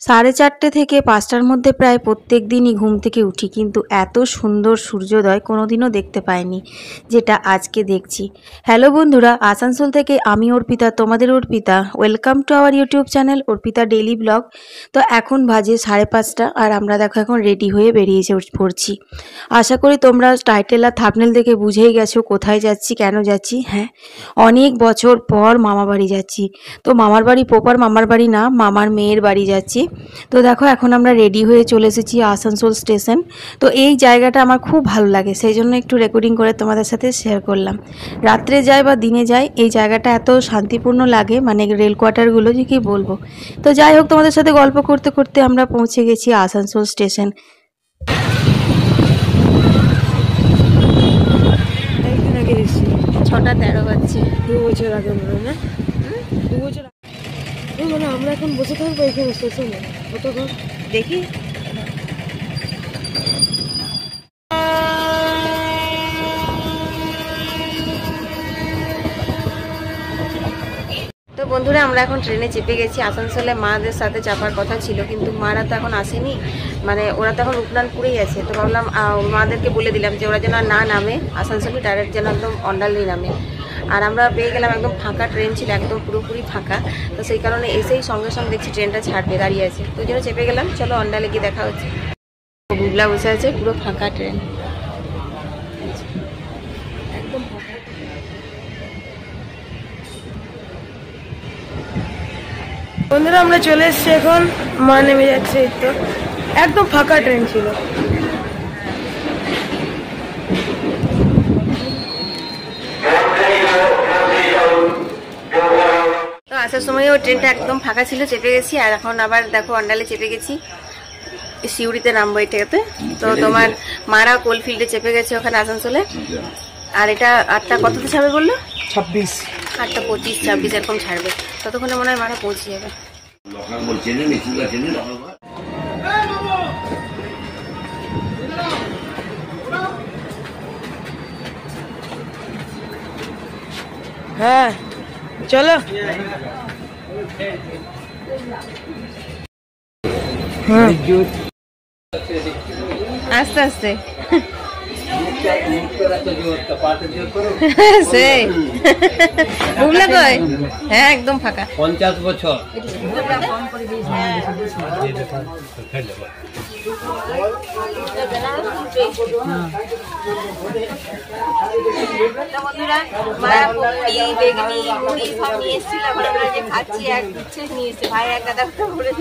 4:30 থেকে 5টার মধ্যে প্রায় প্রত্যেক দিনই ঘুম থেকে উঠি, কিন্তু এত সুন্দর সূর্যোদয় কোনোদিনও দেখতে পাইনি যেটা আজকে দেখছি। হ্যালো বন্ধুরা, আসানসোল থেকে আমি অর্পিতা, তোমাদের Arpita. Welcome to our YouTube channel Arpita daily blog. তো এখন বাজে 5:30 আর আমরা দেখো এখন রেডি হয়ে বেরিয়েছে পড়ছি। আশা করি তোমরা টাইটেল আর থাম্বনেল দেখে বুঝেই গেছো কোথায় যাচ্ছি, কেন যাচ্ছি। হ্যাঁ, অনেক বছর পর মামা বাড়ি যাচ্ছি। তো মামার বাড়ি প্রপার মামার বাড়ি না, মামার মেয়ের বাড়ি যাচ্ছি। তো দেখো এখন আমরা রেডি হয়ে চলে এসেছি আসানসোল স্টেশন। তো এই জায়গাটা আমার খুব ভালো লাগে, সেই জন্য একটু রেকর্ডিং করে তোমাদের সাথে শেয়ার করলাম। রাত্রে যাই বা দিনে যাই, এই জায়গাটা এত শান্তিপূর্ণ লাগে, মানে রেল কোয়ার্টারগুলো যে কী বলবো। তো যাই হোক, তোমাদের সাথে গল্প করতে করতে আমরা পৌঁছে গেছি আসানসোল স্টেশন। 6:13 বাজছে। 2 বছর আগে মনে হয় না? 2 বছর মানে আমরা এখন বসে থাকবো এখানে স্টেশনে কতক্ষণ দেখি। তো বন্ধুরা, আমরা এখন ট্রেনে চেপে গেছি। আসানসোলে মাদের সাথে চাপার কথা ছিল, কিন্তু মারা তো এখন আসেনি, মানে ওরা তো এখন উপনানপুরেই আছে। তো ভাবলাম মাদেরকে বলে দিলাম যে ওরা যেন না নামে আসানসোলে, ডাইরেক্ট যেন একদম অন্ডালেই নামে। আর আমরা পেয়ে গেলাম, একদম ফাঁকা ট্রেন ছিল, একদম পুরোপুরি ফাঁকা। তো সেই কারণে এসেই সঙ্গে সঙ্গে দেখছি ট্রেনটা ছাড়বে, দাঁড়িয়ে আছে। তো ওই জন্য চেপে গেলাম, চলো অন্ডালে গিয়ে দেখা হচ্ছে। বুবলা বসে আছে, পুরো ফাঁকা ট্রেন, একদম ফাঁকা। বন্ধুরা আমরা চলে এসেছি, এখন মা নেমে যাচ্ছে। এই তো একদম ফাঁকা ট্রেন ছিল। তো আসার সময়ও ট্রেনটা একদম ফাঁকা ছিল, চেপে গেছি। আর এখন আবার দেখো অন্ডালে চেপে গেছি, সিউড়িতে নামবো এটাতে। তো তোমার মারা কোলফিল্ডে চেপে গেছে ওখানে আসানসোলে। আর এটা 8টা কততে ছাড়বে বললো? 26, 8:25, 26 এরকম ছাড়বে। ততক্ষণে মনে হয় মারা পৌঁছে যাবে। হ্যাঁ চলো। আস্তে আস্তে সেই বুবলা কই? হ্যাঁ একদম ফাঁকা। 50 বছর বন্ধুরা, মারা পুরি বেগনি মুড়ি সব নিয়ে এসেছিল, এখন আমরা যে খাচ্ছি এক গুচ্ছে নিয়ে এসেছে ভাই, এক গাদা করে